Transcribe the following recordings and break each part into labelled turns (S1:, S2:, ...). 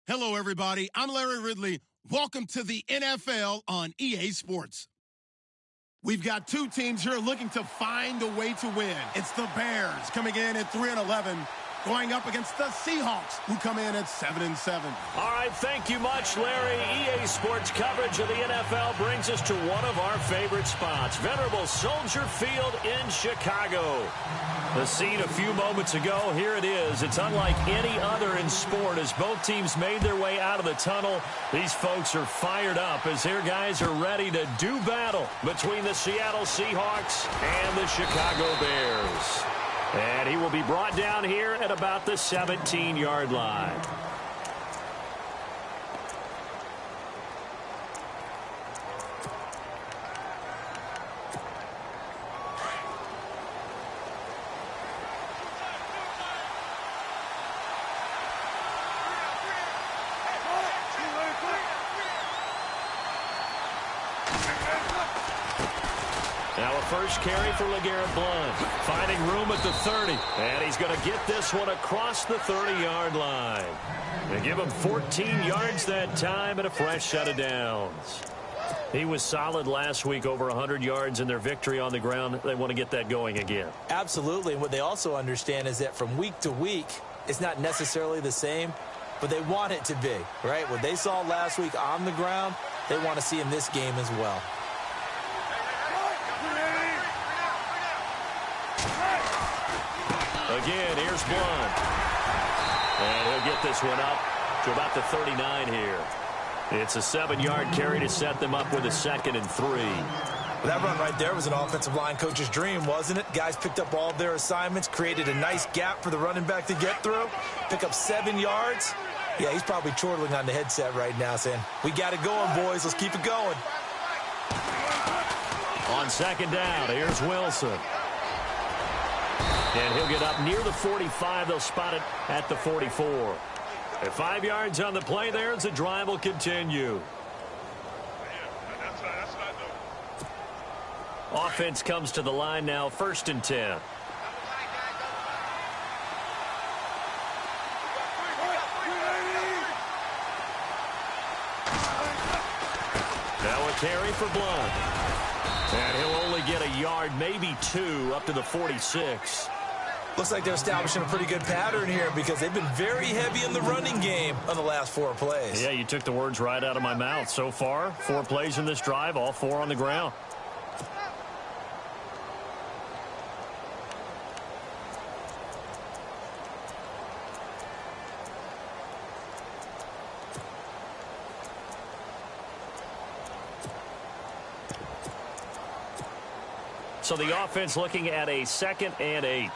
S1: Hello, everybody. I'm Larry Ridley. Welcome to the NFL on EA Sports. We've got two teams here looking to find a way to win. It's the Bears coming in at 3-11, going up against the Seahawks, who come in at 7-7.
S2: All right, thank you much, Larry. EA Sports coverage of the NFL brings us to one of our favorite spots, venerable Soldier Field in Chicago. The scene a few moments ago, here it is. It's unlike any other in sport as both teams made their way out of the tunnel. These folks are fired up as their guys are ready to do battle between the Seattle Seahawks and the Chicago Bears. And he will be brought down here at about the 17-yard line. Now a first carry for LeGarrette Blount, finding room at the 30, and he's going to get this one across the 30-yard line. They give him 14 yards that time and a fresh set of downs. He was solid last week, over 100 yards in their victory on the ground. They want to get that going again.
S3: Absolutely, and what they also understand is that from week to week, it's not necessarily the same, but they want it to be, right? What they saw last week on the ground, they want to see in this game as well.
S2: Again, here's Blount. And he'll get this one up to about the 39 here. It's a 7-yard carry to set them up with a 2nd and 3.
S3: That run right there was an offensive line coach's dream, wasn't it? Guys picked up all of their assignments, created a nice gap for the running back to get through, pick up 7 yards. Yeah, he's probably chortling on the headset right now saying, we got it going, boys. Let's keep it going.
S2: On 2nd down, here's Wilson. And he'll get up near the 45. They'll spot it at the 44. At 5 yards on the play there as the drive will continue. Offense comes to the line now, 1st and 10. Now a carry for Blount. And he'll only get a yard, maybe 2, up to the 46.
S3: Looks like they're establishing a pretty good pattern here because they've been very heavy in the running game on the last 4 plays.
S2: Yeah, you took the words right out of my mouth. So far, 4 plays in this drive, all 4 on the ground. So the offense looking at a 2nd and 8.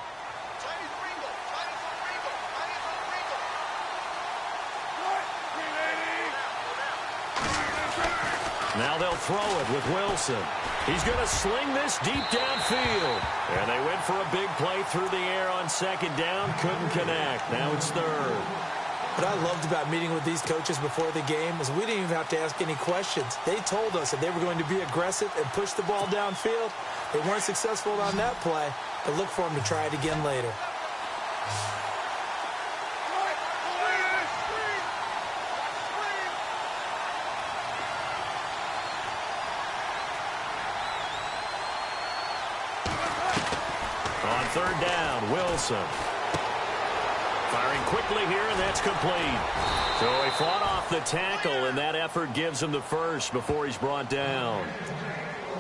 S2: Now they'll throw it with Wilson. He's going to sling this deep downfield. And they went for a big play through the air on 2nd down. Couldn't connect. Now it's 3rd.
S3: What I loved about meeting with these coaches before the game is we didn't even have to ask any questions. They told us that they were going to be aggressive and push the ball downfield. They weren't successful on that play, but look for them to try it again later.
S2: On 3rd down, Wilson. Firing quickly here, and that's complete. So he fought off the tackle, and that effort gives him the first before he's brought down.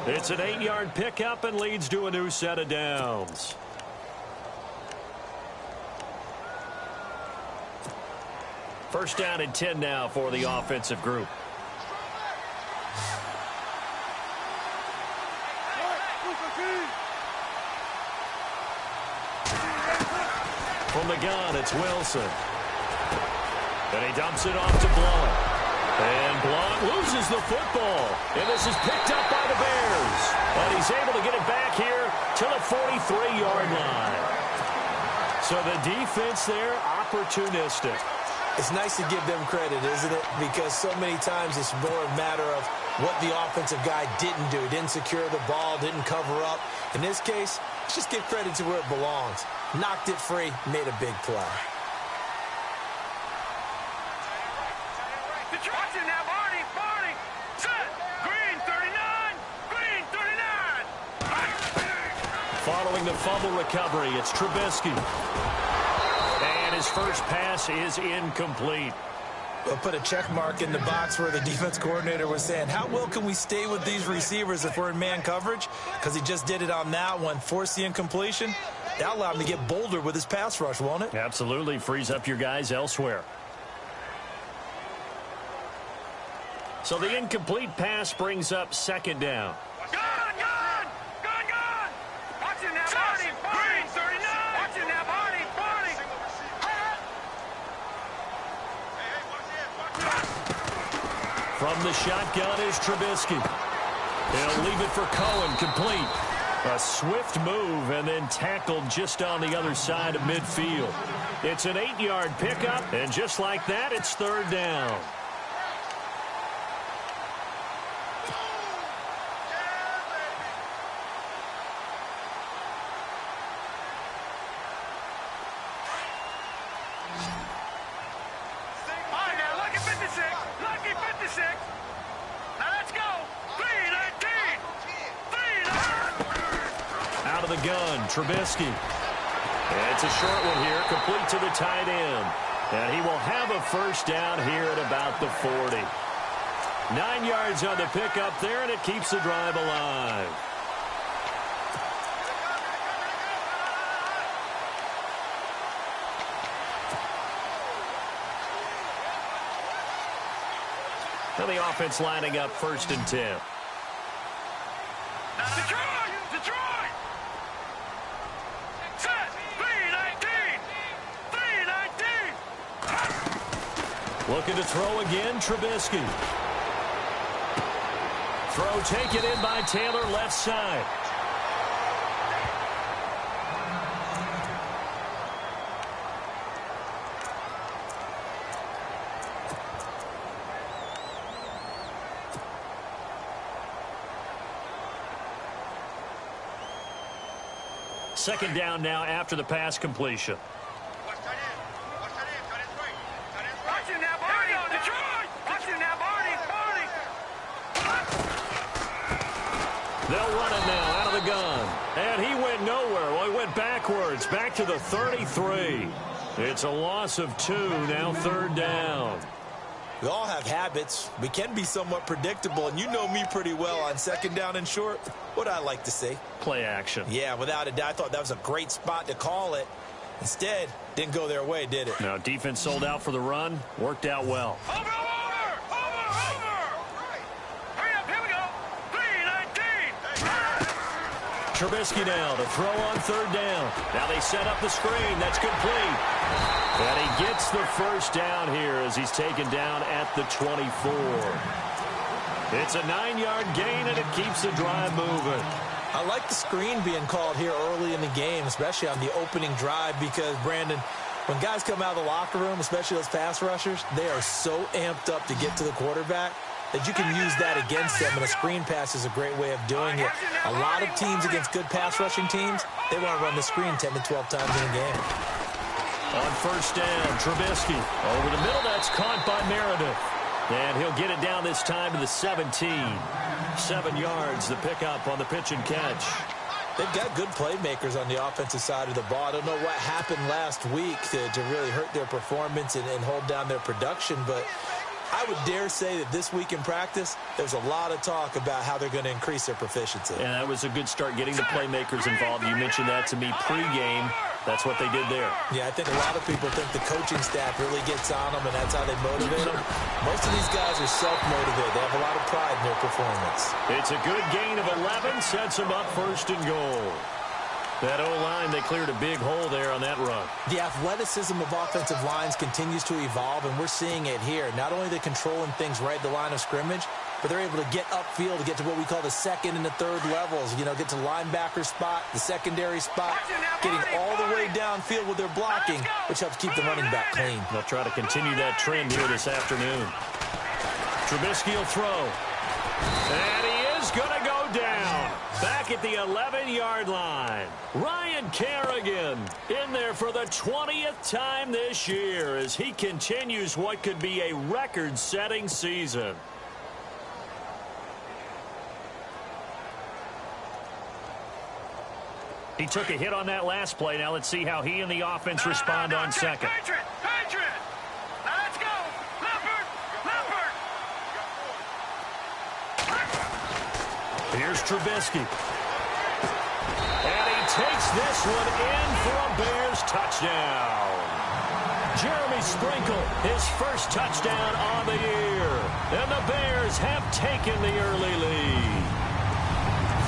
S2: It's an 8-yard pickup and leads to a new set of downs. First down and 10 now for the offensive group. From the gun, it's Wilson. And he dumps it off to Blount. And Blount loses the football. And this is picked up by the Bears. And he's able to get it back here to the 43-yard line. So the defense there, opportunistic.
S3: It's nice to give them credit, isn't it? Because so many times it's more a matter of what the offensive guy didn't do. Didn't secure the ball, didn't cover up. In this case, let's just give credit to where it belongs. Knocked it free, made a big play.
S4: Watching now, Barney. Set. Green 39. Green 39.
S2: Following the fumble recovery, it's Trubisky. And his first pass is incomplete.
S3: We'll put a check mark in the box where the defense coordinator was saying, how well can we stay with these receivers if we're in man coverage? Because he just did it on that one, forced the incompletion. That'll allow him to get bolder with his pass rush, won't it?
S2: Absolutely. Frees up your guys elsewhere. So the incomplete pass brings up second down.
S4: Gone. Watching now, Barney. Green 39. Watching now, Barney.
S2: From the shotgun is Trubisky. He'll leave it for Cohen, complete. A swift move and then tackled just on the other side of midfield. It's an 8-yard pickup, and just like that, it's third down. Out of the gun, Trubisky. It's a short one here, complete to the tight end. And he will have a first down here at about the 40. 9 yards on the pickup there, and it keeps the drive alive. Now the offense lining up 1st and 10.
S4: Detroit! Set! 3-19!
S2: Looking to throw again, Trubisky. Throw taken in by Taylor, left side. Second down now after the pass completion.
S4: Watching now, Barney. Detroit! Watching now, Barney.
S2: They'll run it now out of the gun. And he went nowhere. Well, he went backwards, back to the 33. It's a loss of 2, now third down.
S3: We all have habits. We can be somewhat predictable, and you know me pretty well on second down and short. What I like to say?
S2: Play action.
S3: Yeah, without a doubt. I thought that was a great spot to call it. Instead, didn't go their way, did it?
S2: Now, defense sold out for the run. Worked out well.
S4: Over! Hurry up, here we go. 3-19.
S2: Trubisky now to throw on third down. Now they set up the screen. That's complete. And he gets the first down here as he's taken down at the 24. It's a 9-yard gain, and it keeps the drive moving.
S3: I like the screen being called here early in the game, especially on the opening drive, because, Brandon, when guys come out of the locker room, especially those pass rushers, they are so amped up to get to the quarterback that you can use that against them, and a screen pass is a great way of doing it. A lot of teams against good pass rushing teams, they want to run the screen 10 to 12 times in a game.
S2: On first down, Trubisky over the middle. That's caught by Meredith. And he'll get it down this time to the 17. 7 yards, the pickup on the pitch and catch.
S3: They've got good playmakers on the offensive side of the ball. I don't know what happened last week to really hurt their performance and hold down their production, but I would dare say that this week in practice, there's a lot of talk about how they're going to increase their proficiency.
S2: And that was a good start getting the playmakers involved. You mentioned that to me pregame. That's what they did there.
S3: Yeah, I think a lot of people think the coaching staff really gets on them, and that's how they motivate them. Most of these guys are self-motivated. They have a lot of pride in their performance.
S2: It's a good gain of 11, sets them up 1st and goal. That O-line, they cleared a big hole there on that run.
S3: The athleticism of offensive lines continues to evolve, and we're seeing it here. Not only are they controlling things right at the line of scrimmage, but they're able to get upfield to get to what we call the second and the third levels. You know, get to the linebacker spot, the secondary spot, getting all the way downfield with their blocking, which helps keep the running back clean.
S2: They'll try to continue that trend here this afternoon. Trubisky will throw. And he is going to go down. Back at the 11-yard line. Ryan Kerrigan in there for the 20th time this year as he continues what could be a record-setting season. He took a hit on that last play. Now let's see how he and the offense respond on second.
S4: Patriot! Now let's go! Leopard!
S2: Here's Trubisky. And he takes this one in for a Bears touchdown. Jeremy Sprinkle, his first touchdown on the year. And the Bears have taken the early lead.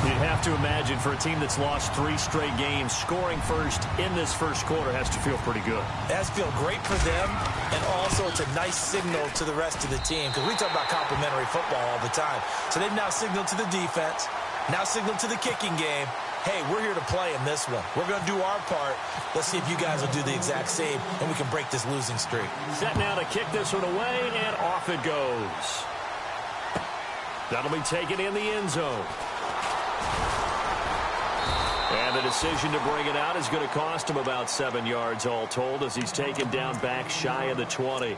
S2: You'd have to imagine for a team that's lost 3 straight games, scoring first in this first quarter has to feel pretty good.
S3: It has to feel great for them, and also it's a nice signal to the rest of the team, because we talk about complimentary football all the time. So they've now signaled to the defense, now signaled to the kicking game, hey, we're here to play in this one. We're going to do our part. Let's see if you guys will do the exact same, and we can break this losing streak.
S2: Set now to kick this one away, and off it goes. That'll be taken in the end zone. And the decision to bring it out is going to cost him about 7 yards all told as he's taken down back shy of the 20.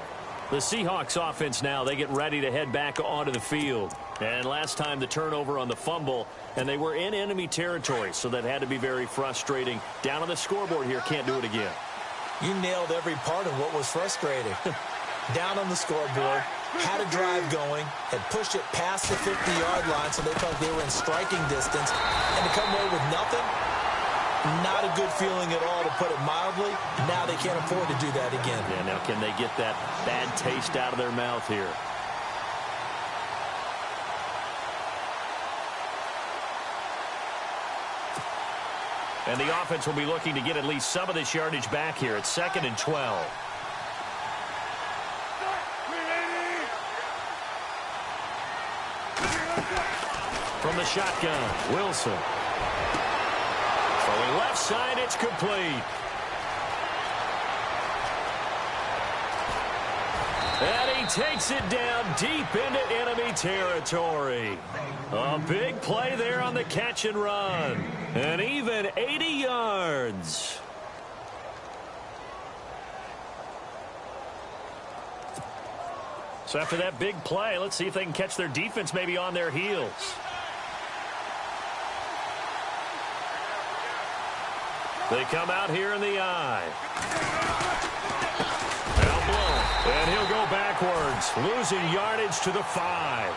S2: The Seahawks offense now, they get ready to head back onto the field. And last time the turnover on the fumble, and they were in enemy territory, so that had to be very frustrating. Down on the scoreboard here, can't do it again.
S3: You nailed every part of what was frustrating. Down on the scoreboard, had a drive going, had pushed it past the 50-yard line so they felt they were in striking distance, and to come away with nothing, not a good feeling at all, to put it mildly. Now they can't afford to do that again.
S2: Yeah, now can they get that bad taste out of their mouth here? And the offense will be looking to get at least some of this yardage back here. It's 2nd and 12. From the shotgun, Wilson. Throwing left side, it's complete. And he takes it down deep into enemy territory. A big play there on the catch and run. And even 80 yards. So after that big play, let's see if they can catch their defense maybe on their heels. They come out here in the eye. Now blown. And he'll go backwards, losing yardage to the 5.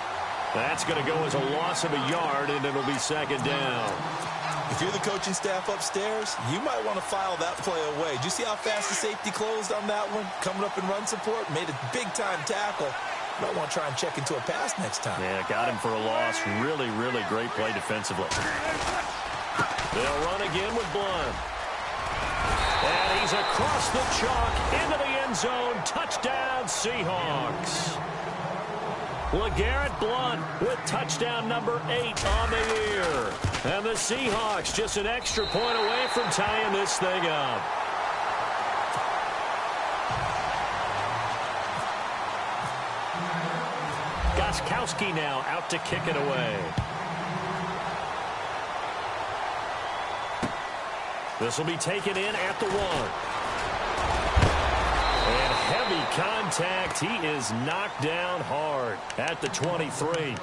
S2: That's going to go as a loss of a yard, and it'll be 2nd down.
S3: If you're the coaching staff upstairs, you might want to file that play away. Did you see how fast the safety closed on that one? Coming up in run support, made a big-time tackle. Might want to try and check into a pass next time.
S2: Yeah, got him for a loss. Really, really great play defensively. They'll run again with Blunt. And he's across the chalk into the end zone. Touchdown, Seahawks. LeGarrette Blunt with touchdown number 8 on the year. And the Seahawks just an extra point away from tying this thing up. Gostkowski now out to kick it away. This will be taken in at the 1. And heavy contact. He is knocked down hard at the 23.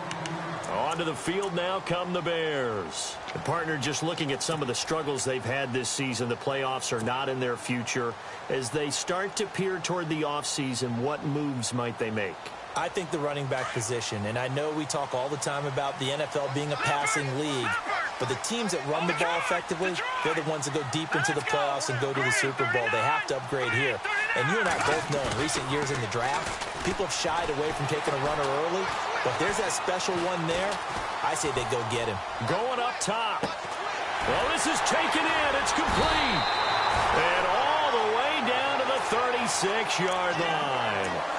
S2: Onto the field now come the Bears. The partner, just looking at some of the struggles they've had this season, the playoffs are not in their future. As they start to peer toward the offseason, what moves might they make?
S3: I think the running back position, and I know we talk all the time about the NFL being a passing league, but the teams that run the ball effectively, they're the ones that go deep into the playoffs and go to the Super Bowl. They have to upgrade here. And you and I both know in recent years in the draft, people have shied away from taking a runner early, but there's that special one there. I say they go get him.
S2: Going up top. Well, this is taken in. It's complete. And all the way down to the 36-yard line.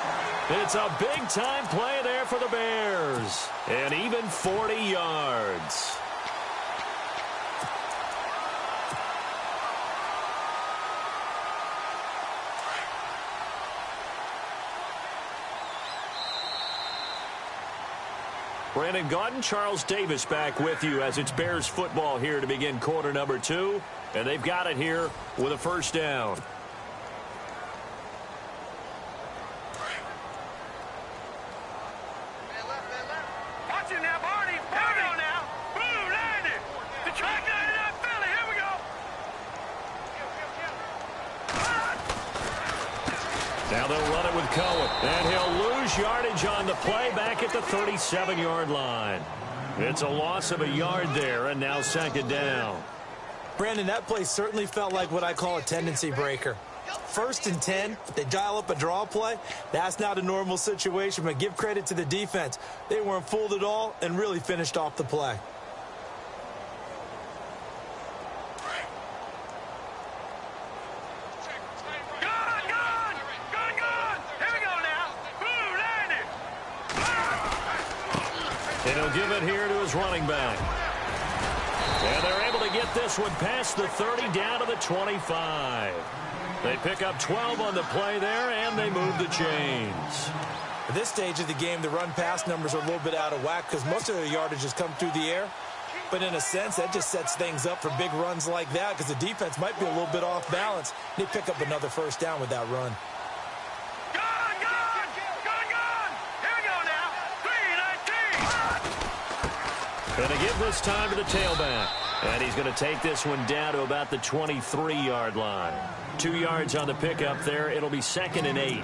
S2: It's a big-time play there for the Bears. And even 40 yards. Brandon Gaudin, Charles Davis back with you as it's Bears football here to begin quarter number 2. And they've got it here with a first down.
S4: Watch it now, Barney. Here we go now. Boom, landed. The track 99 Philly. Here we go.
S2: Now they'll run it with Cohen. And he'll lose yardage on the play back at the 37-yard line. It's a loss of a yard there, and now second down.
S3: Brandon, that play certainly felt like what I call a tendency breaker. 1st and 10, they dial up a draw play. That's not a normal situation, but give credit to the defense. They weren't fooled at all and really finished off the play.
S2: And he'll give it here to his running back. And they're able to get this one past the 30 down to the 25. They pick up 12 on the play there, and they move the chains.
S3: At this stage of the game, the run-pass numbers are a little bit out of whack because most of their yardage has come through the air. But in a sense, that just sets things up for big runs like that because the defense might be a little bit off balance. They pick up another first down with that run.
S2: Going to give this time to the tailback. And he's going to take this one down to about the 23-yard line. 2 yards on the pickup there. It'll be 2nd and 8.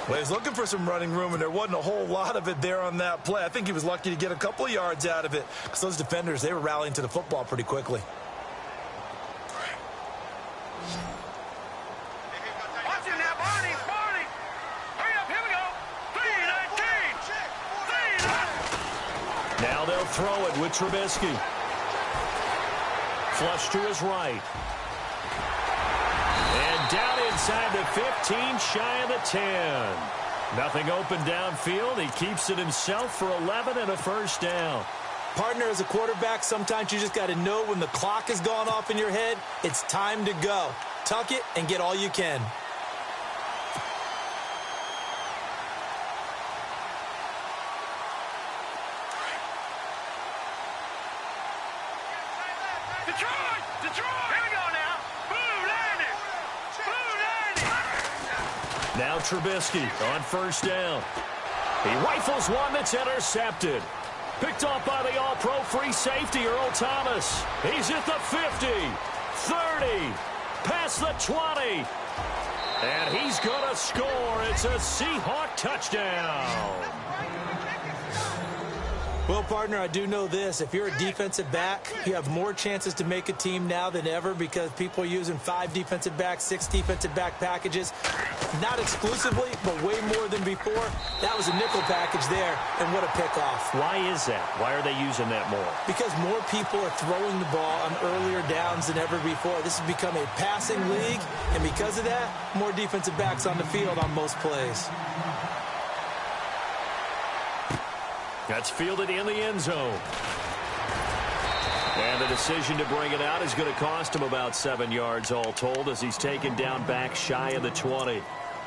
S3: Well, he's looking for some running room, and there wasn't a whole lot of it there on that play. I think he was lucky to get a couple of yards out of it because those defenders, they were rallying to the football pretty quickly.
S4: Watch it now, Barney. Barney. Hurry up. Here we go. 3-19.
S2: Now they'll throw it with Trubisky. Flush to his right. And down inside the 15, shy of the 10. Nothing open downfield. He keeps it himself for 11 and a first down.
S3: Partner, as a quarterback, sometimes you just got to know when the clock has gone off in your head, it's time to go. Tuck it and get all you can.
S4: Detroit! Detroit! Here we go now. Boom, landed. Boom, landed.
S2: Now Trubisky on first down. He rifles one that's intercepted. Picked off by the all-pro free safety, Earl Thomas. He's at the 50, 30, past the 20. And he's going to score. It's a Seahawk touchdown.
S3: Well, partner, I do know this. If you're a defensive back, you have more chances to make a team now than ever because people are using 5 defensive backs, 6 defensive back packages. Not exclusively, but way more than before. That was a nickel package there, and what a pickoff.
S2: Why is that? Why are they using that more?
S3: Because more people are throwing the ball on earlier downs than ever before. This has become a passing league, and because of that, more defensive backs on the field on most plays.
S2: That's fielded in the end zone. And the decision to bring it out is going to cost him about 7 yards all told as he's taken down back shy of the 20.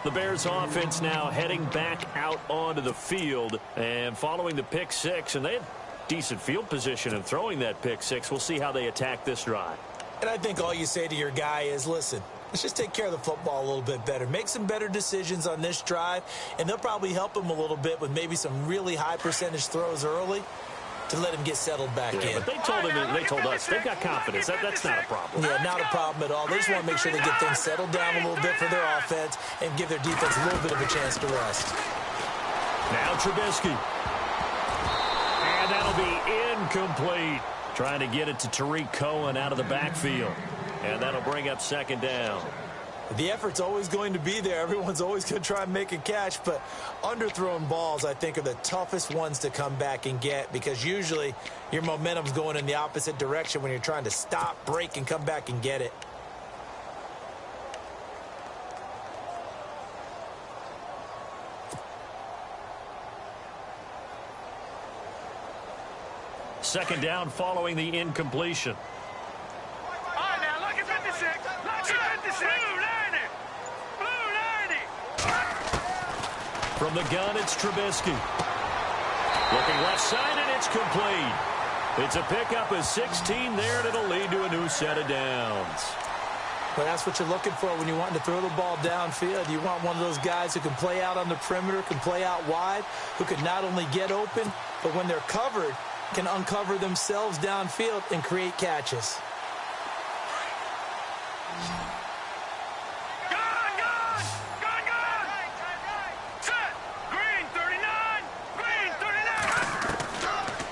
S2: The Bears offense now heading back out onto the field and following the pick six. And they had decent field position in throwing that pick six. We'll see how they attack this drive.
S3: And I think all you say to your guy is, listen, let's just take care of the football a little bit better. Make some better decisions on this drive, and they'll probably help him a little bit with maybe some really high percentage throws early to let him get settled back in.
S2: But they told him, they told us, they've got confidence. That's not a problem.
S3: Yeah, not a problem at all. They just want to make sure they get things settled down a little bit for their offense and give their defense a little bit of a chance to rest.
S2: Now Trubisky. And that'll be incomplete. Trying to get it to Tariq Cohen out of the backfield. And that'll bring up second down.
S3: The effort's always going to be there. Everyone's always going to try and make a catch, but underthrown balls, I think, are the toughest ones to come back and get because usually your momentum's going in the opposite direction when you're trying to stop, break, and come back and get it.
S2: Second down following the incompletion.
S4: All right, now, look at 56. Look at 56. Blue 90. Blue 90.
S2: From the gun, it's Trubisky. Looking left side, and it's complete. It's a pickup of 16 there, and it'll lead to a new set of downs.
S3: Well, that's what you're looking for when you're wanting to throw the ball downfield. You want one of those guys who can play out on the perimeter, can play out wide, who can not only get open, but when they're covered, can uncover themselves downfield and create catches.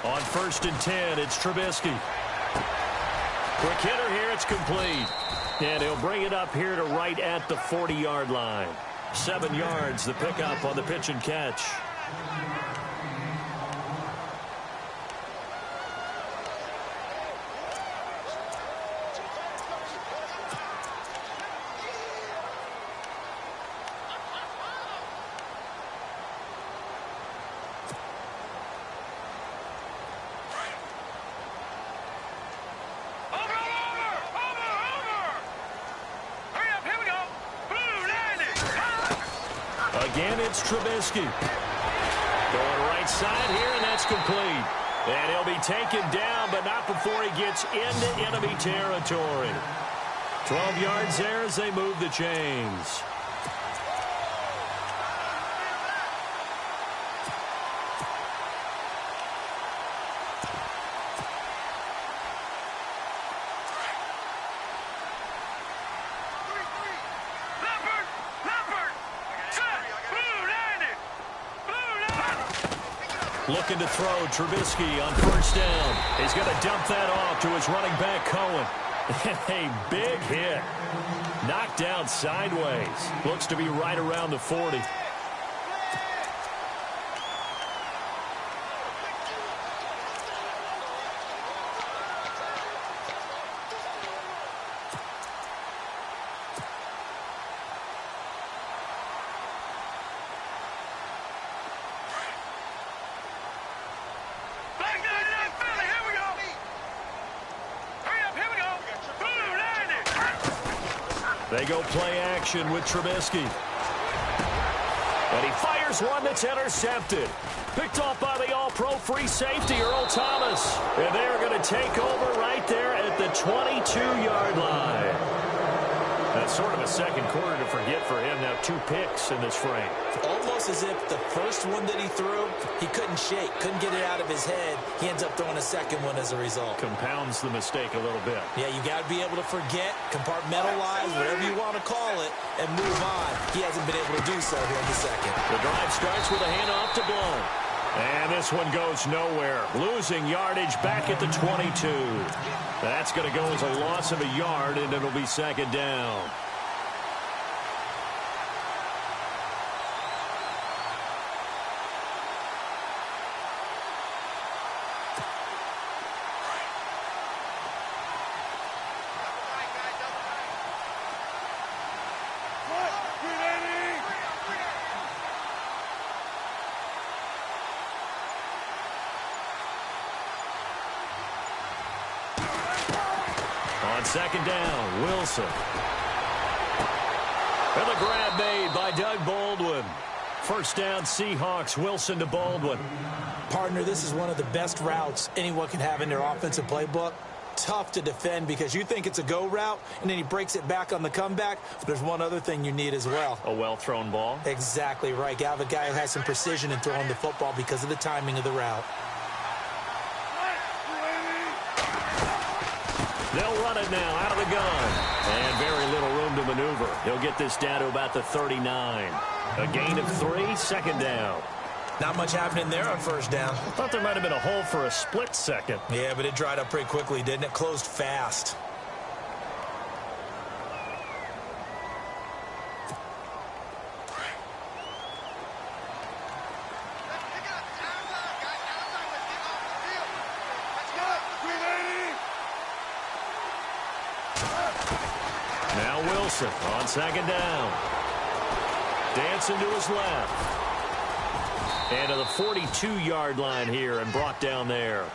S2: On 1st and 10, it's Trubisky. Quick hitter here, it's complete. And he'll bring it up here to right at the 40-yard line. 7 yards, the pickup on the pitch and catch. Again, it's Trubisky. Going right side here, and that's complete. And he'll be taken down, but not before he gets into enemy territory. 12 yards there as they move the chains. Looking to throw Trubisky on 1st down. He's going to dump that off to his running back, Cohen. A big hit. Knocked down sideways. Looks to be right around the 40. They go play action with Trubisky. And he fires one that's intercepted. Picked off by the all-pro free safety, Earl Thomas. And they're going to take over right there at the 22-yard line. That's sort of a second quarter to forget for him. Now 2 picks in this frame.
S3: Almost as if the first one that he threw, he couldn't shake, couldn't get it out of his head. He ends up throwing a second one as a result.
S2: Compounds the mistake a little bit.
S3: Yeah, you got to be able to forget, compartmentalize, whatever you want to call it, and move on. He hasn't been able to do so here in the second.
S2: The drive starts with a handoff to Blount. And this one goes nowhere. Losing yardage back at the 22. That's going to go as a loss of a yard, and it'll be second down. On second down, Wilson. And the grab made by Doug Baldwin. First down, Seahawks. Wilson to Baldwin.
S3: Partner, this is one of the best routes anyone can have in their offensive playbook. Tough to defend because you think it's a go route, and then he breaks it back on the comeback. But there's one other thing you need as well.
S2: A well-thrown ball.
S3: Exactly right. You have a guy who has some precision in throwing the football because of the timing of the route.
S2: They'll run it now out of the gun. And very little room to maneuver. He'll get this down to about the 39. A gain of 3, second down.
S3: Not much happening there on first down.
S2: I thought there might have been a hole for a split second.
S3: Yeah, but it dried up pretty quickly, didn't it? Closed fast.
S2: Now Wilson on second down. Dancing to his left. And to the 42-yard line here and brought down there.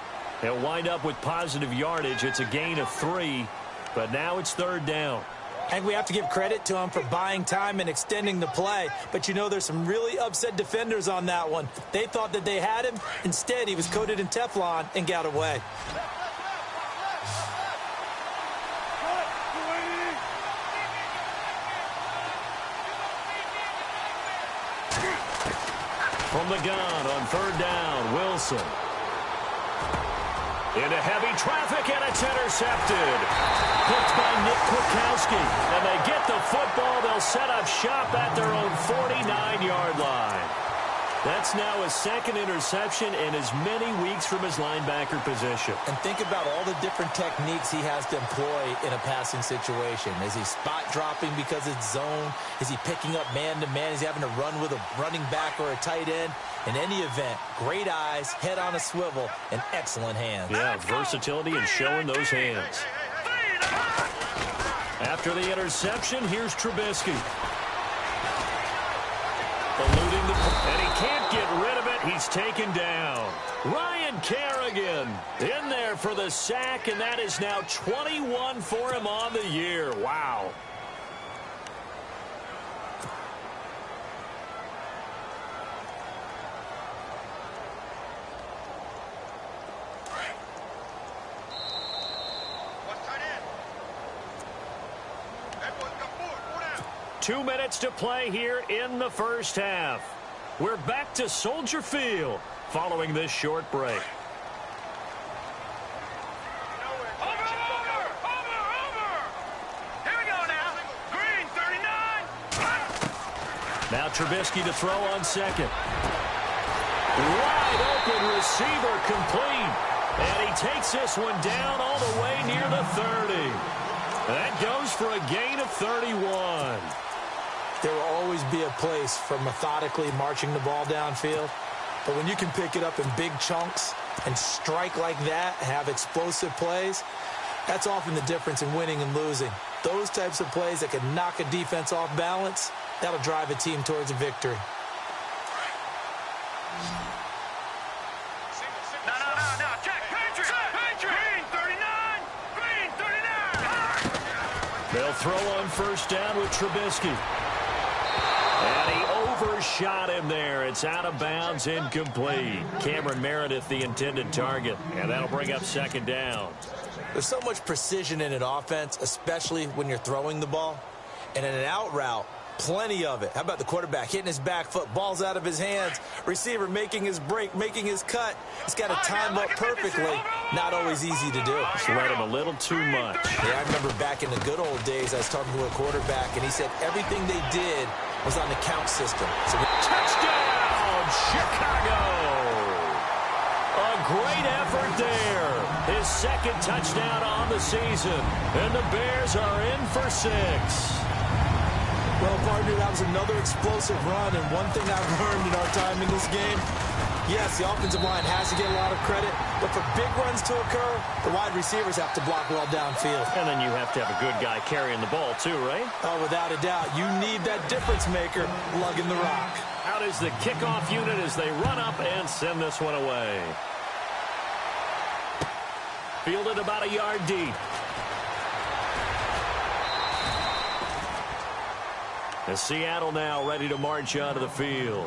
S2: He'll wind up with positive yardage. It's a gain of 3, but now it's third down.
S3: I think we have to give credit to him for buying time and extending the play. But, you know, there's some really upset defenders on that one. They thought that they had him. Instead, he was coated in Teflon and got away.
S2: From the gun on 3rd down, Wilson. Into heavy traffic, and it's intercepted. Picked by Nick Kwiatkowski. And they get the football. They'll set up shop at their own 49-yard line. That's now his 2nd interception in as many weeks from his linebacker position.
S3: And think about all the different techniques he has to employ in a passing situation. Is he spot dropping because it's zone? Is he picking up man-to-man? Is he having to run with a running back or a tight end? In any event, great eyes, head on a swivel, and excellent hands.
S2: Yeah, versatility and showing those hands. After the interception, here's Trubisky. Eluding the... And he can't get rid of it. He's taken down. Ryan Kerrigan in there for the sack, and that is now 21 for him on the year. Wow.
S4: What's tight end? That boy's got 4 down.
S2: 2 minutes to play here in the first half. We're back to Soldier Field following this short break.
S4: Over! Here we go now. Green, 39.
S2: Now Trubisky to throw on 2nd. Wide open receiver complete. And he takes this one down all the way near the 30. That goes for a gain of 31.
S3: There will always be a place for methodically marching the ball downfield. But when you can pick it up in big chunks and strike like that, have explosive plays, that's often the difference in winning and losing. Those types of plays that can knock a defense off balance, that'll drive a team towards a victory.
S4: No, check. Patriot. Green, 39. Green, 39.
S2: They'll throw on 1st down with Trubisky. And he overshot him there. It's out of bounds, incomplete. Cameron Meredith, the intended target. And that'll bring up 2nd down.
S3: There's so much precision in an offense, especially when you're throwing the ball. And in an out route, plenty of it. How about the quarterback hitting his back foot, balls out of his hands, receiver making his break, making his cut. He's got to time up perfectly. Not always easy to do.
S2: Just let him a little too much.
S3: Yeah, I remember back in the good old days, I was talking to a quarterback, and he said everything they did was on the count system. So
S2: Touchdown, Chicago! A great effort there. His 2nd touchdown on the season. And the Bears are in for 6.
S3: Well, partner, that was another explosive run, and one thing I've learned in our time in this game, yes, the offensive line has to get a lot of credit, but for big runs to occur, the wide receivers have to block well downfield.
S2: And then you have to have a good guy carrying the ball too, right?
S3: Oh, without a doubt. You need that difference maker lugging the rock.
S2: Out is the kickoff unit as they run up and send this one away. Fielded about a yard deep. As Seattle now ready to march onto the field.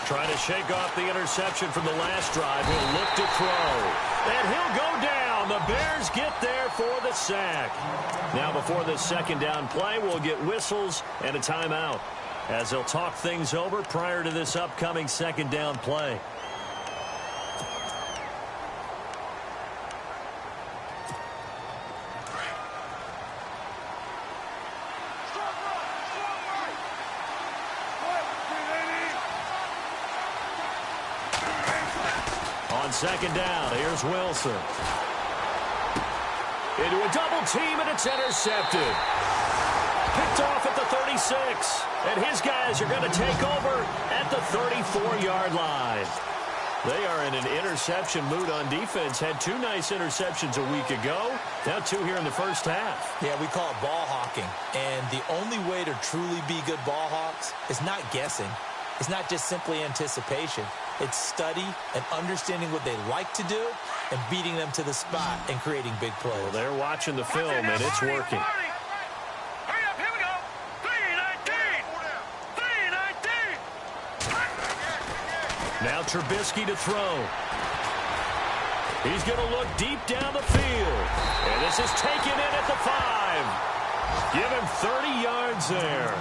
S2: Trying to shake off the interception from the last drive. He'll look to throw. And he'll go down. The Bears get there for the sack. Now before this 2nd down play, we'll get whistles and a timeout as they'll talk things over prior to this upcoming 2nd down play. On 2nd down, here's Wilson. Into a double team, and it's intercepted. Picked off at the 36. And his guys are going to take over at the 34-yard line. They are in an interception mood on defense. Had 2 nice interceptions a week ago. Now 2 here in the first half.
S3: Yeah, we call it ball hawking. And the only way to truly be good ball hawks is not guessing. It's not just simply anticipation. It's study and understanding what they like to do and beating them to the spot and creating big plays.
S2: Well, they're watching the film, and it's working.
S4: Hurry up, here we go. 3-19. 3-19.
S2: Now Trubisky to throw. He's going to look deep down the field. And this is taken in at the 5. Give him 30 yards there.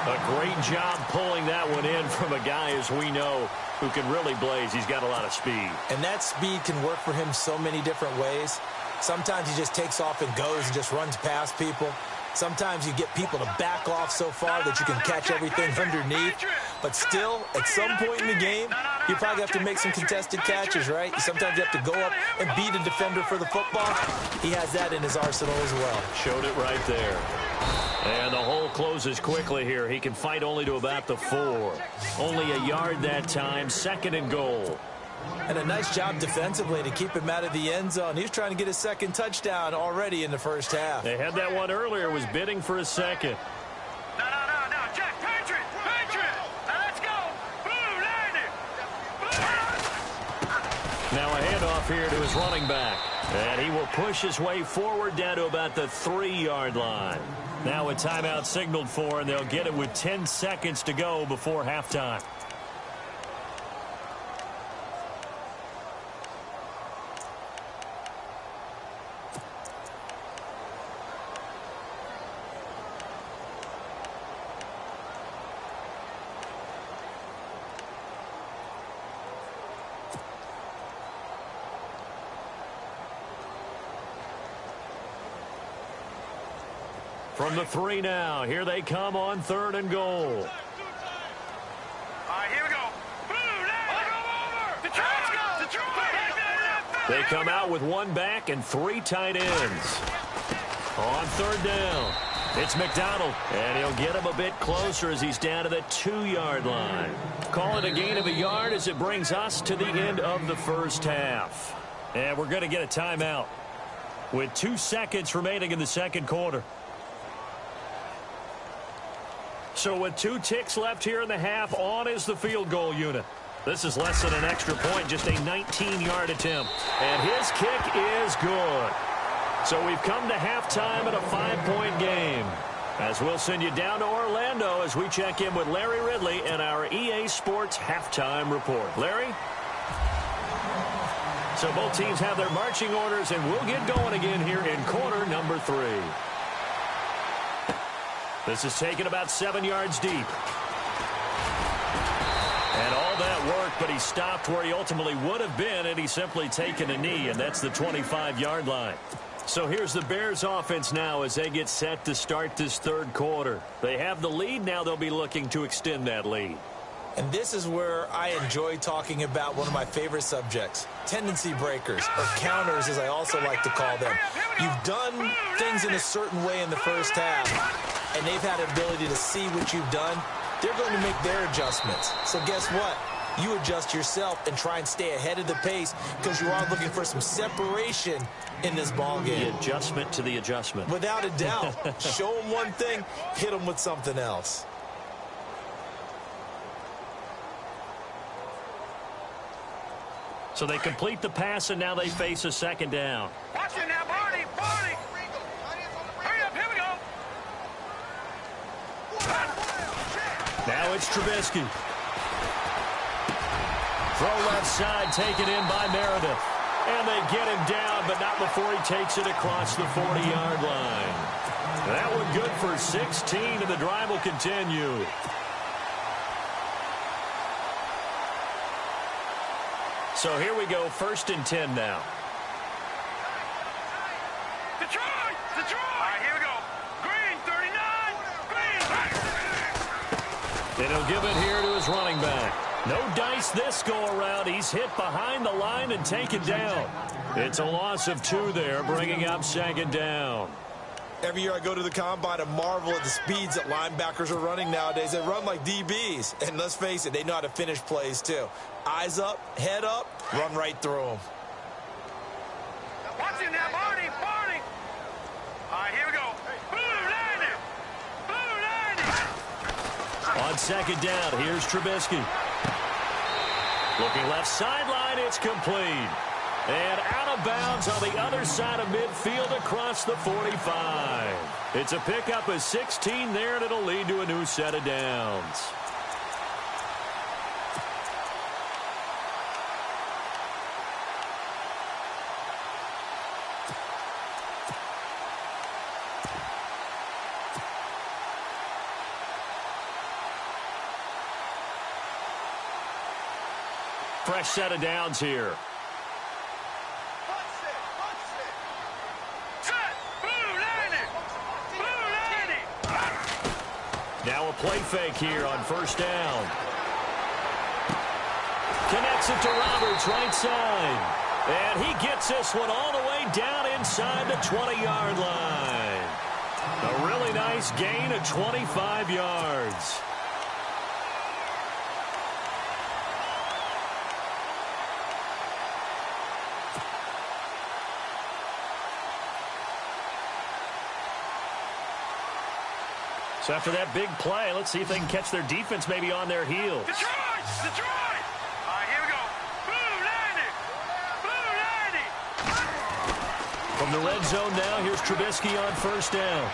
S2: A great job pulling that one in from a guy, as we know, who can really blaze. He's got a lot of speed.
S3: And that speed can work for him so many different ways. Sometimes he just takes off and goes and just runs past people. Sometimes you get people to back off so far that you can catch everything underneath. But still, at some point in the game, you probably have to make some contested catches, right? Sometimes you have to go up and beat a defender for the football. He has that in his arsenal as well.
S2: Showed it right there. And the hole closes quickly here. He can fight only to about the 4. Only a yard that time, 2nd and goal.
S3: And a nice job defensively to keep him out of the end zone. He was trying to get his 2nd touchdown already in the first half.
S2: They had that one earlier, was bidding for a 2nd.
S4: No, Jack, Patriot. Now let's go. Blue, land it.
S2: Now a handoff here to his running back. And he will push his way forward down to about the 3-yard line. Now a timeout signaled for, and they'll get it with 10 seconds to go before halftime. From the 3 now, here they come on 3rd and goal.
S4: All right, here we go. Blue, land it. Detroit.
S2: They come out with 1 back and 3 tight ends. On 3rd down, it's McDonald, and he'll get him a bit closer as he's down to the 2-yard line. Call it a gain of a yard as it brings us to the end of the first half. And we're going to get a timeout with 2 seconds remaining in the 2nd quarter. So with 2 ticks left here in the half, on is the field goal unit. This is less than an extra point, just a 19-yard attempt. And his kick is good. So we've come to halftime at a 5-point game. As we'll send you down to Orlando as we check in with Larry Ridley and our EA Sports halftime report. Larry? So both teams have their marching orders, and we'll get going again here in quarter number 3. This is taken about 7 yards deep. And all that work, but he stopped where he ultimately would have been, and he's simply taken a knee, and that's the 25-yard line. So here's the Bears offense now as they get set to start this 3rd quarter. They have the lead. Now they'll be looking to extend that lead.
S3: And this is where I enjoy talking about one of my favorite subjects, tendency breakers, or counters as I also like to call them. You've done things in a certain way in the first half, and they've had an ability to see what you've done. They're going to make their adjustments. So guess what? You adjust yourself and try and stay ahead of the pace because you are looking for some separation in this ball game.
S2: The adjustment to the adjustment.
S3: Without a doubt. Show them one thing, hit them with something else.
S2: So they complete the pass, and now they face a 2nd down.
S4: Watch it now, Barney. Hurry up, here we go.
S2: Now it's Trubisky. Throw left side, taken in by Meredith. And they get him down, but not before he takes it across the 40-yard line. That one good for 16, and the drive will continue. So here we go, 1st and 10 now.
S4: Detroit! All right, here we go. Green, 39.
S2: And he'll give it here to his running back. No dice this go-around. He's hit behind the line and taken down. It's a loss of 2 there, bringing up 2nd down.
S3: Every year I go to the combine and marvel at the speeds that linebackers are running nowadays. They run like DBs. And let's face it, they know how to finish plays too. Eyes up, head up, run right through them.
S4: Watch it now, Barney, Barney. All right, here we go. Blue 90.
S2: On second down, here's Trubisky. Looking left sideline, it's complete. And out of bounds on the other side of midfield across the 45. It's a pickup of 16 there, and it'll lead to a new set of downs. Fresh set of downs here. Now a play fake here on first down. Connects it to Roberts, right side. And he gets this one all the way down inside the 20-yard line. A really nice gain of 25 yards. So after that big play, let's see if they can catch their defense maybe on their heels.
S4: Detroit! Detroit! All right, here we go. Blue 90! Blue 90!
S2: From the red zone now, here's Trubisky on first down.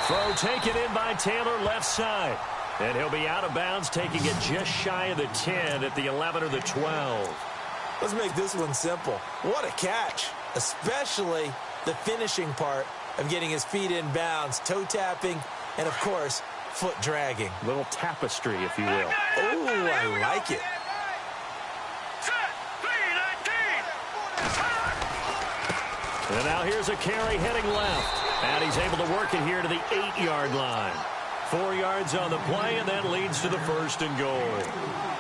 S2: Throw taken in by Taylor left side. And he'll be out of bounds, taking it just shy of the 10 at the 11 or the 12.
S3: Let's make this one simple. What a catch, especially the finishing part of getting his feet in bounds, toe tapping, and of course, foot dragging.
S2: A little tapestry, if you will.
S3: Oh, I like it.
S2: And now here's a carry heading left. And he's able to work it here to the 8-yard line. 4 yards on the play, and that leads to the first and goal.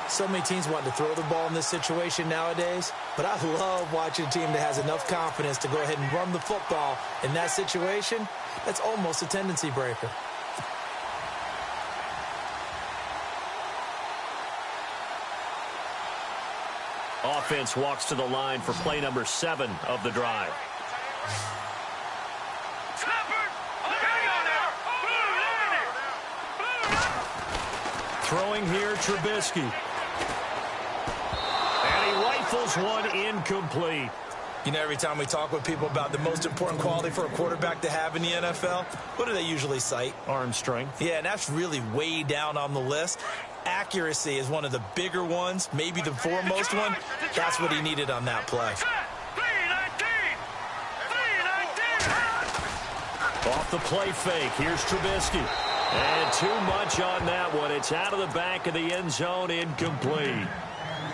S3: So many teams want to throw the ball in this situation nowadays, but I love watching a team that has enough confidence to go ahead and run the football in that situation. That's almost a tendency breaker.
S2: Offense walks to the line for play number 7 of the drive. Throwing here, Trubisky. And he rifles one incomplete.
S3: You know, every time we talk with people about the most important quality for a quarterback to have in the NFL, what do they usually cite?
S2: Arm strength.
S3: Yeah, and that's really way down on the list. Accuracy is one of the bigger ones, maybe the foremost one. That's what he needed on that play.
S2: Off the play fake, here's Trubisky. And too much on that one. It's out of the back of the end zone, incomplete.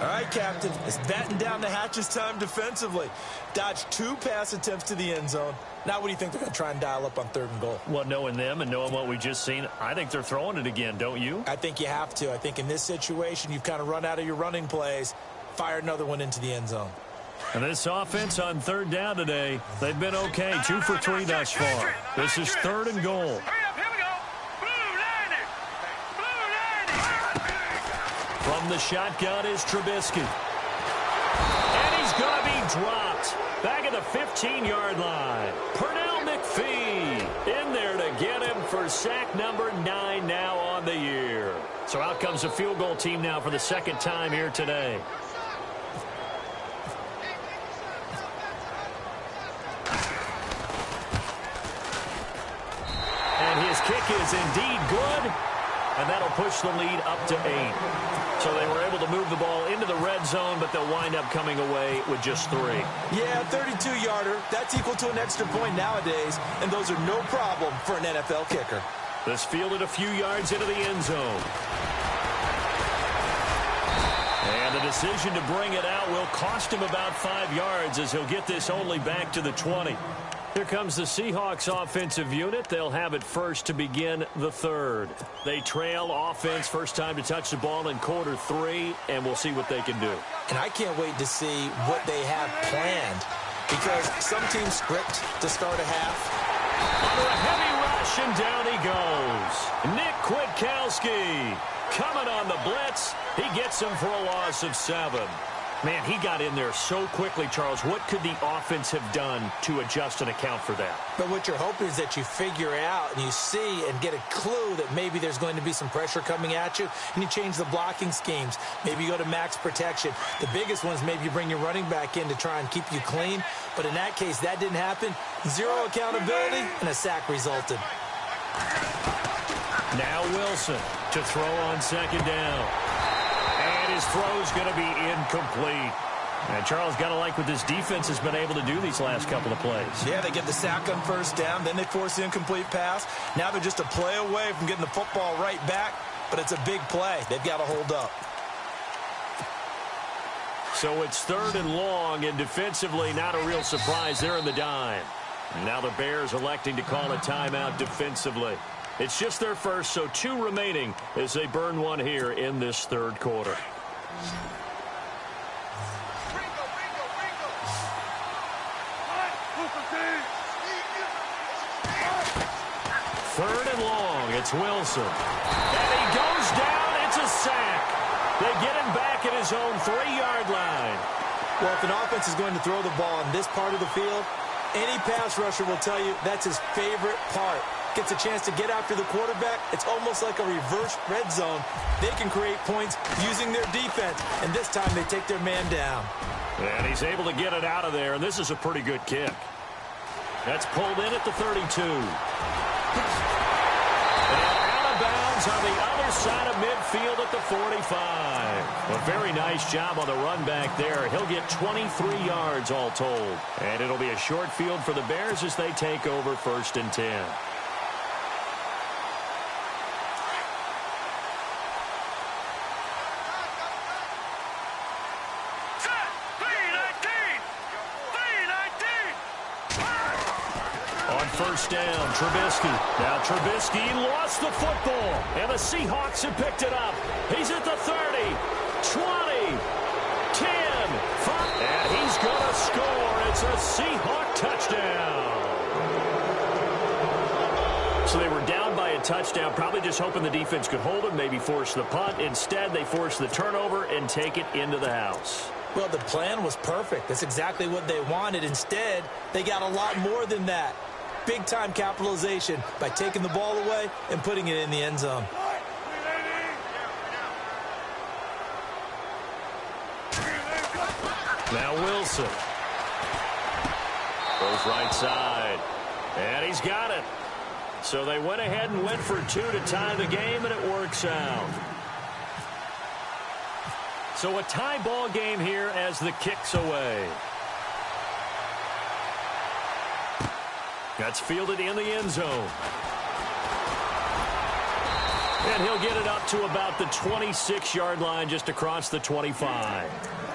S3: All right, Captain, it's batten down the hatches time defensively. Dodged 2 pass attempts to the end zone. Now what do you think they're going to try and dial up on 3rd and goal?
S2: Well, knowing them and knowing what we just seen, I think they're throwing it again, don't you?
S3: I think you have to. I think in this situation, you've kind of run out of your running plays. Fire another one into the end zone.
S2: And this offense on 3rd down today, they've been okay. 2 for 3 thus far. This is 3rd and goal. From the shotgun is Trubisky. And he's going to be dropped back at the 15-yard line. Pernell McPhee in there to get him for sack number 9 now on the year. So out comes the field goal team now for the 2nd time here today. And his kick is indeed good. And that'll push the lead up to 8. So they were able to move the ball into the red zone, but they'll wind up coming away with just 3.
S3: Yeah, 32-yarder. That's equal to an extra point nowadays, and those are no problem for an NFL kicker.
S2: This fielded a few yards into the end zone. And the decision to bring it out will cost him about 5 yards as he'll get this only back to the 20. Here comes the Seahawks offensive unit. They'll have it first to begin the 3rd. They trail offense, first time to touch the ball in quarter 3, and we'll see what they can do.
S3: And I can't wait to see what they have planned. because some teams script to start a half.
S2: Under a heavy rush, and down he goes. Nick Kwiatkowski coming on the blitz. He gets him for a loss of 7. Man, he got in there so quickly, Charles. What could the offense have done to adjust and account for that?
S3: But what you're hoping is that you figure out and you see and get a clue that maybe there's going to be some pressure coming at you, and you change the blocking schemes. Maybe you go to max protection. The biggest one is maybe you bring your running back in to try and keep you clean. But in that case, that didn't happen. 0 accountability, and a sack resulted.
S2: Now Wilson to throw on second down. And his throw's going to be incomplete. And Charles, got to like what this defense has been able to do these last couple of plays.
S3: Yeah, they get the sack on first down, then they force the incomplete pass. Now they're just a play away from getting the football right back, but it's a big play. They've got to hold up.
S2: So it's 3rd and long, and defensively not a real surprise. They're in the dime. Now the Bears electing to call a timeout defensively. It's just their first, so 2 remaining as they burn one here in this 3rd quarter. Third and long, it's Wilson. And he goes down, it's a sack. They get him back at his own 3-yard line.
S3: Well, if an offense is going to throw the ball in this part of the field, any pass rusher will tell you that's his favorite part. Gets a chance to get after the quarterback. It's almost like a reverse red zone. They can create points using their defense, and this time they take their man down.
S2: And he's able to get it out of there, and this is a pretty good kick. That's pulled in at the 32. And out of bounds on the other side of midfield at the 45. A very nice job on the run back there. He'll get 23 yards all told. And it'll be a short field for the Bears as they take over 1st and 10. First down, Trubisky. Now Trubisky lost the football, and the Seahawks have picked it up. He's at the 30, 20, 10, 5, and he's going to score. It's a Seahawk touchdown. So they were down by a touchdown, probably just hoping the defense could hold them, maybe force the punt. Instead, they forced the turnover and take it into the house.
S3: Well, the plan was perfect. That's exactly what they wanted. Instead, they got a lot more than that. Big-time capitalization by taking the ball away and putting it in the end zone.
S2: Now Wilson. Goes right side. And he's got it. So they went ahead and went for 2 to tie the game, and it works out. So a tie ball game here as the kick's away. That's fielded in the end zone. And he'll get it up to about the 26-yard line, just across the 25.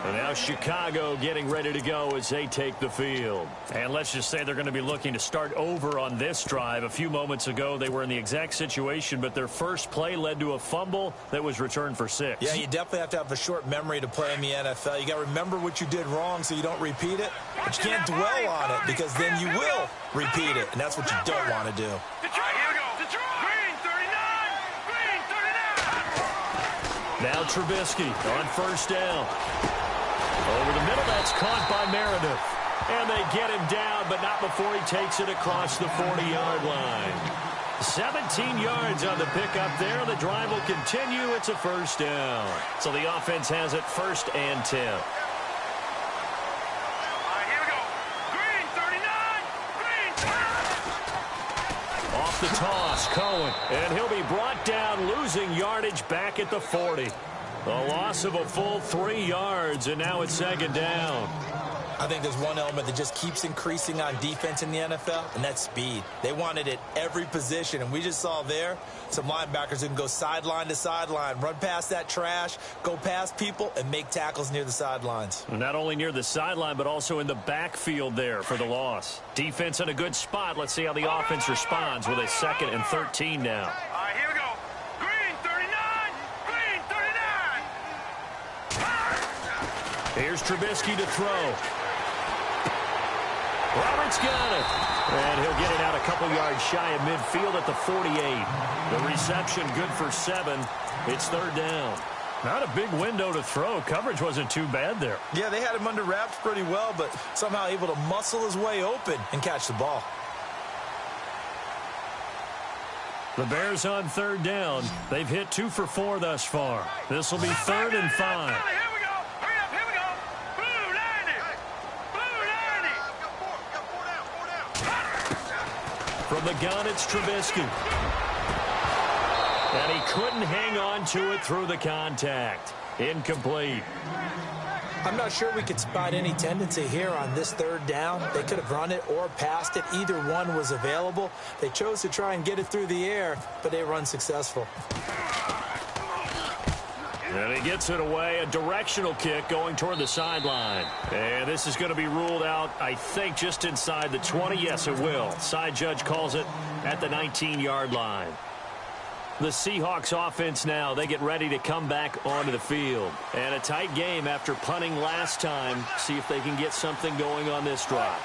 S2: And now Chicago getting ready to go as they take the field. And let's just say they're going to be looking to start over on this drive. A few moments ago, they were in the exact situation, but their first play led to a fumble that was returned for 6.
S3: Yeah, you definitely have to have a short memory to play in the NFL. You got to remember what you did wrong so you don't repeat it. But you can't dwell on it because then you will repeat it, and that's what you don't want to do.
S2: Now Trubisky on first down. Over the middle, that's caught by Meredith. And they get him down, but not before he takes it across the 40-yard line. 17 yards on the pickup there. The drive will continue. It's a first down. So the offense has it 1st and 10. Off the toss, Cohen. And he'll be brought down, losing yardage back at the 40. A loss of a full 3 yards, and now it's 2nd down.
S3: I think there's one element that just keeps increasing on defense in the NFL, and that's speed. They want it at every position, and we just saw there some linebackers who can go sideline to sideline, run past that trash, go past people, and make tackles near the sidelines.
S2: Not only near the sideline, but also in the backfield there for the loss. Defense in a good spot. Let's see how the offense responds with a 2nd and 13 now.
S4: All right, here we go. Green 39, green 39.
S2: Here's Trubisky to throw. Roberts got it. And he'll get it out a couple yards shy of midfield at the 48. The reception good for 7. It's third down. Not a big window to throw. Coverage wasn't too bad there.
S3: Yeah, they had him under wraps pretty well, but somehow able to muscle his way open and catch the ball.
S2: The Bears on third down. They've hit 2 for 4 thus far. This will be 3rd and 5.
S4: Here we go. Hurry up, here we go. Blue 90. Blue 90.
S2: From the gun, it's Trubisky. And he couldn't hang on to it through the contact. Incomplete.
S3: I'm not sure we could spot any tendency here on this third down. They could have run it or passed it. Either one was available. They chose to try and get it through the air, but they were unsuccessful.
S2: And he gets it away. A directional kick going toward the sideline. And this is going to be ruled out, I think, just inside the 20. Yes, it will. Side judge calls it at the 19-yard line. The Seahawks offense now, they get ready to come back onto the field. And a tight game after punting last time. See if they can get something going on this drive.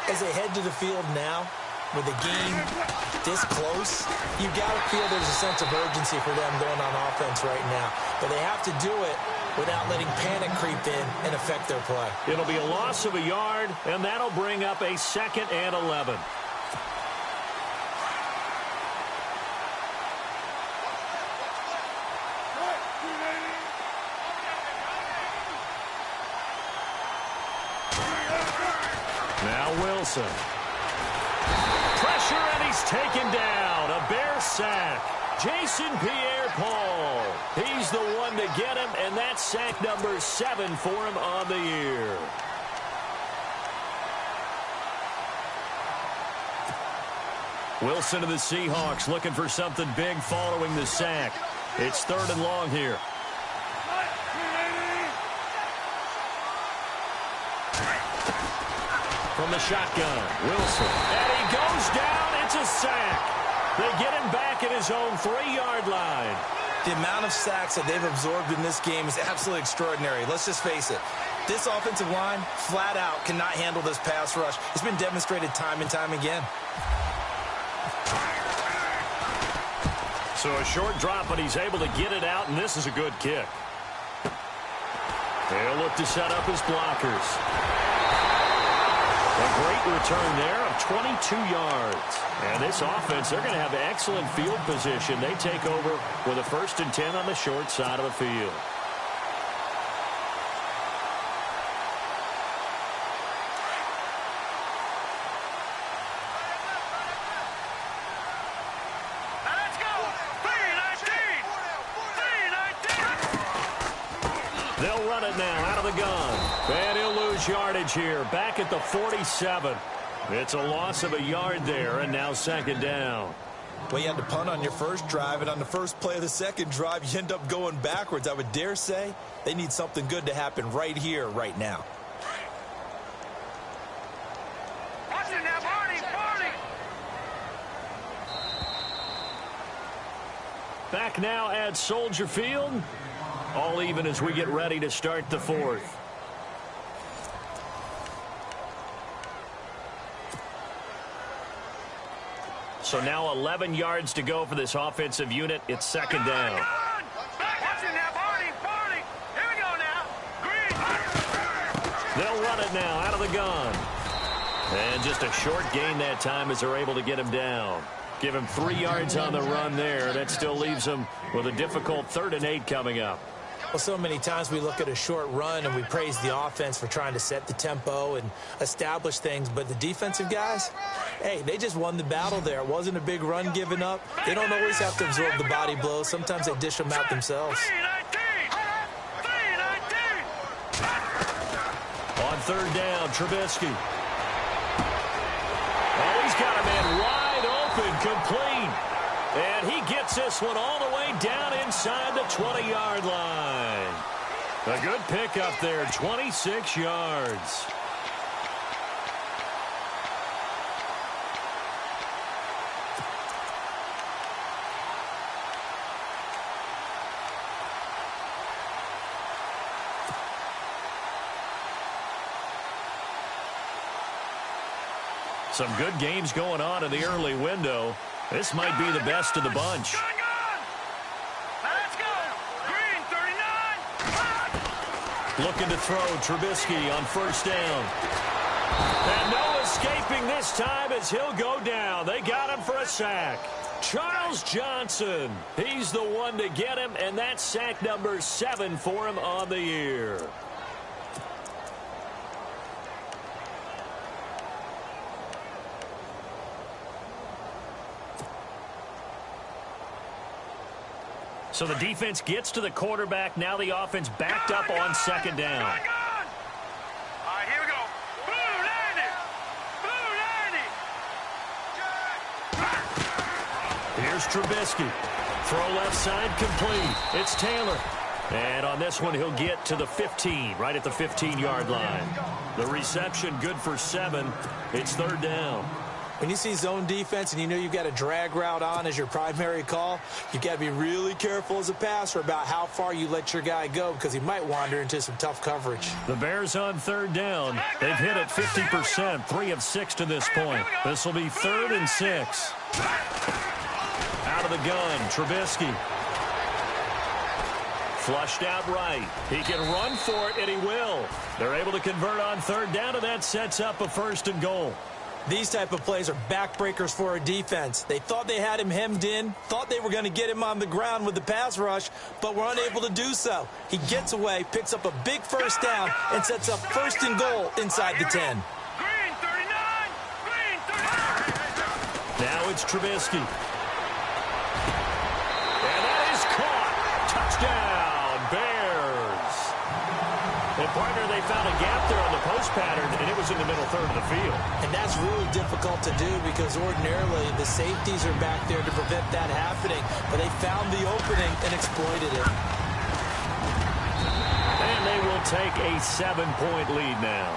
S3: As they head to the field now, with the game this close, you got to feel there's a sense of urgency for them going on offense right now. But they have to do it without letting panic creep in and affect their play.
S2: It'll be a loss of a yard, and that'll bring up a 2nd and 11. Now Wilson. Pressure, and he's taken down. A Bear sack. Jason Pierre-Paul. He's the one to get him, and that's sack number 7 for him on the year. Wilson of the Seahawks looking for something big following the sack. It's 3rd and long here. From the shotgun, Wilson. And he goes down. It's a sack. They get him back at his own 3-yard line.
S3: The amount of sacks that they've absorbed in this game is absolutely extraordinary. Let's just face it. This offensive line, flat out, cannot handle this pass rush. It's been demonstrated time and time again.
S2: So a short drop, but he's able to get it out, and this is a good kick. They'll look to set up his blockers. A great return there of 22 yards. And this offense, they're going to have excellent field position. They take over with a 1st and 10 on the short side of the field.
S4: Now let's go. 3-19.
S2: They'll run it now out of the gun. And he'll lose yardage here. Back at the 47. It's a loss of a yard there, and now 2nd down.
S3: Well, you had to punt on your first drive, and on the first play of the second drive, you end up going backwards. I would dare say they need something good to happen right here, right now.
S4: Watch it now, Barney.
S2: Back now at Soldier Field. All even as we get ready to start the 4th. So now 11 yards to go for this offensive unit. It's 2nd down.
S4: Watch it now, Barney. Here we go now. Green.
S2: They'll run it now out of the gun. And just a short gain that time as they're able to get him down. Give him 3 yards on the run there. That still leaves him with a difficult 3rd and 8 coming up.
S3: Well, so many times we look at a short run and we praise the offense for trying to set the tempo and establish things, but the defensive guys, hey, they just won the battle there. It wasn't a big run given up. They don't always have to absorb the body blows. Sometimes they dish them out themselves.
S4: 3-19.
S2: On 3rd down, Trubisky. Oh, he's got a man wide open, complete. And he gets this one all the way down inside the 20-yard line. A good pickup there, 26 yards. Some good games going on in the early window. This might be the best of the bunch.
S4: Let's go. Green, 39.
S2: Looking to throw Trubisky on first down. And no escaping this time as he'll go down. They got him for a sack. Charles Johnson, he's the one to get him, and that's sack number 7 for him on the year. So the defense gets to the quarterback. Now the offense backed up on second down.
S4: All right, here we go. Boom, landed. Boom, landed.
S2: Here's Trubisky. Throw left side complete. It's Taylor. And on this one, he'll get to the 15, right at the 15-yard line. The reception good for 7. It's third down.
S3: When you see zone defense and you know you've got a drag route on as your primary call, you've got to be really careful as a passer about how far you let your guy go because he might wander into some tough coverage.
S2: The Bears on third down. They've hit it 50%, 3 of 6 to this point. This will be 3rd and 6. Out of the gun, Trubisky. Flushed out right. He can run for it, and he will. They're able to convert on third down, and that sets up a 1st and goal.
S3: These type of plays are backbreakers for a defense. They thought they had him hemmed in, thought they were going to get him on the ground with the pass rush, but were unable to do so. He gets away, picks up a big first down, and sets up 1st and goal inside the 10.
S4: Green, 39. Green, 39.
S2: Now it's Trubisky. And that is caught. Touchdown, Bears. And partner, they found a gap there on the post pattern, and it was in the middle third of the field.
S3: And that's really difficult to do because ordinarily the safeties are back there to prevent that happening, but they found the opening and exploited it.
S2: And they will take a 7-point lead now.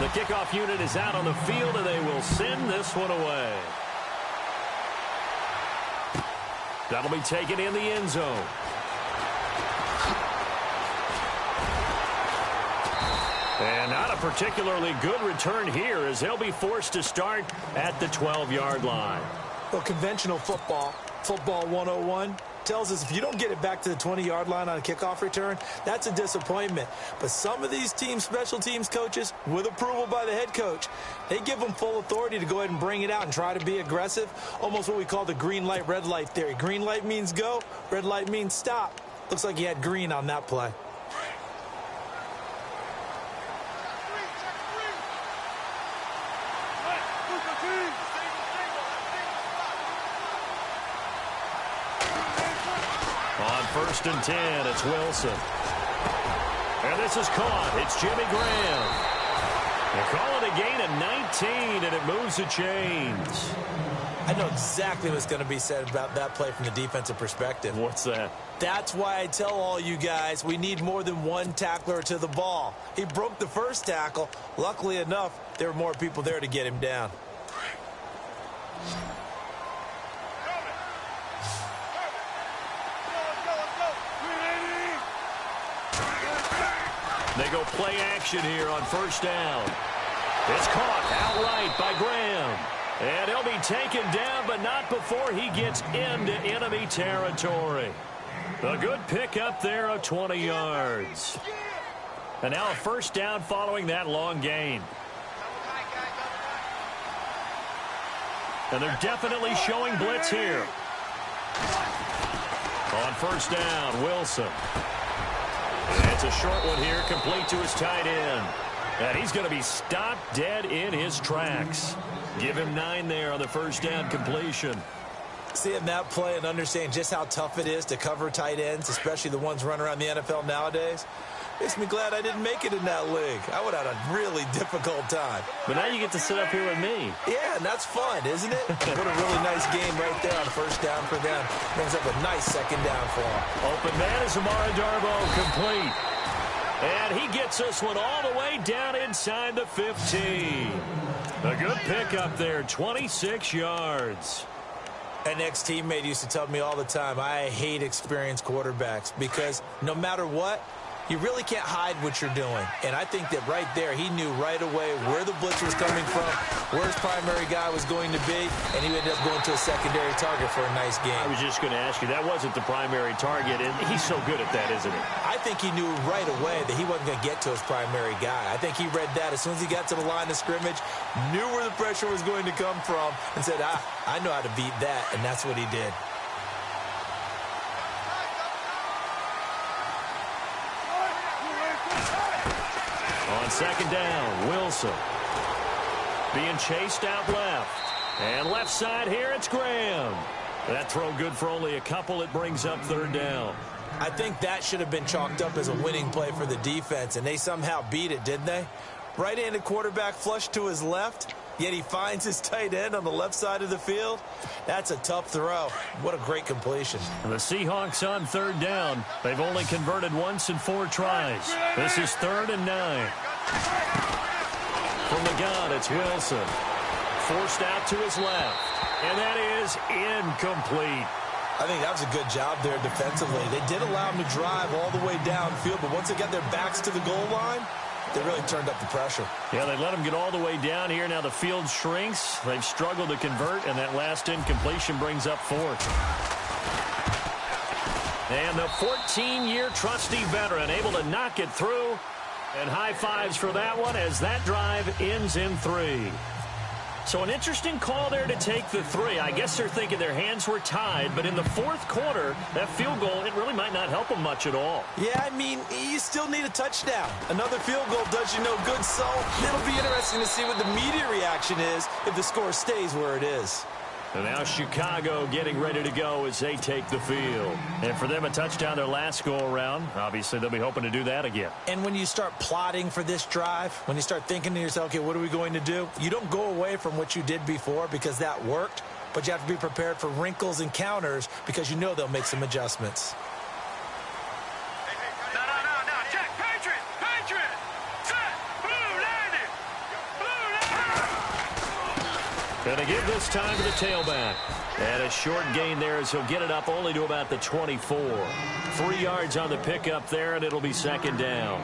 S2: The kickoff unit is out on the field, and they will send this one away. That'll be taken in the end zone. And not a particularly good return here as they'll be forced to start at the 12-yard line.
S3: Well, conventional football 101, tells us if you don't get it back to the 20-yard line on a kickoff return, that's a disappointment. But some of these teams, special teams coaches, with approval by the head coach, they give them full authority to go ahead and bring it out and try to be aggressive, almost what we call the green light, red light theory. Green light means go, red light means stop. Looks like he had green on that play.
S2: On 1st and 10, it's Wilson. And this is caught. It's Jimmy Graham. They call it a gain of 19, and it moves the chains.
S3: I know exactly what's going to be said about that play from the defensive perspective.
S2: What's that?
S3: That's why I tell all you guys we need more than one tackler to the ball. He broke the first tackle. Luckily enough, there were more people there to get him down.
S2: They go play action here on 1st down. It's caught outright by Graham. And he'll be taken down, but not before he gets into enemy territory. A good pickup there of 20 yards. And now a 1st down following that long gain. And they're definitely showing blitz here. On 1st down, Wilson. And it's a short one here, complete to his tight end. And he's going to be stopped dead in his tracks. Give him 9 there on the 1st down completion.
S3: Seeing that play and understanding just how tough it is to cover tight ends, especially the ones running around the NFL nowadays, makes me glad I didn't make it in that league. I would have had a really difficult time.
S2: But now you get to sit up here with me.
S3: Yeah, and that's fun, isn't it? What a really nice game right there on 1st down for them. Brings up a nice 2nd down for them.
S2: Open man is Amara Darbo, complete. And he gets this one all the way down inside the 15. A good pickup there, 26 yards.
S3: An ex-teammate used to tell me all the time, I hate experienced quarterbacks because no matter what, you really can't hide what you're doing. And I think that right there, he knew right away where the blitz was coming from, where his primary guy was going to be, and he ended up going to a secondary target for a nice game.
S2: I was just going to ask you, that wasn't the primary target, and he's so good at that, isn't he?
S3: I think he knew right away that he wasn't going to get to his primary guy. I think he read that as soon as he got to the line of scrimmage, knew where the pressure was going to come from, and said, I know how to beat that, and that's what he did.
S2: On second down, Wilson being chased out left. And left side here, it's Graham. That throw good for only a couple. It brings up third down.
S3: I think that should have been chalked up as a winning play for the defense, and they somehow beat it, didn't they? Right-handed quarterback flush to his left, yet he finds his tight end on the left side of the field. That's a tough throw. What a great completion.
S2: And the Seahawks on third down. They've only converted once in 4 tries. This is 3rd and 9. From the gun, it's Wilson. Forced out to his left. And that is incomplete.
S3: I think that was a good job there defensively. They did allow him to drive all the way downfield, but once they got their backs to the goal line, they really turned up the pressure.
S2: Yeah, they let him get all the way down here. Now the field shrinks. They've struggled to convert, and that last incompletion brings up 4th. And the 14-year trusty veteran able to knock it through. And high fives for that one as that drive ends in 3. So an interesting call there to take the 3. I guess they're thinking their hands were tied, but in the 4th quarter, that field goal, it really might not help them much at all.
S3: Yeah, I mean, you still need a touchdown. Another field goal does you no good, so it'll be interesting to see what the media reaction is if the score stays where it is.
S2: And now Chicago getting ready to go as they take the field. And for them, a touchdown their last go-around. Obviously, they'll be hoping to do that again.
S3: And when you start plotting for this drive, when you start thinking to yourself, okay, what are we going to do? You don't go away from what you did before because that worked, but you have to be prepared for wrinkles and counters because you know they'll make some adjustments.
S4: No. Check. Patriot. Set. Blue landing.
S2: Going to give this time to the tailback. And a short gain there as he'll get it up only to about the 24. 3 yards on the pickup there, and it'll be second down.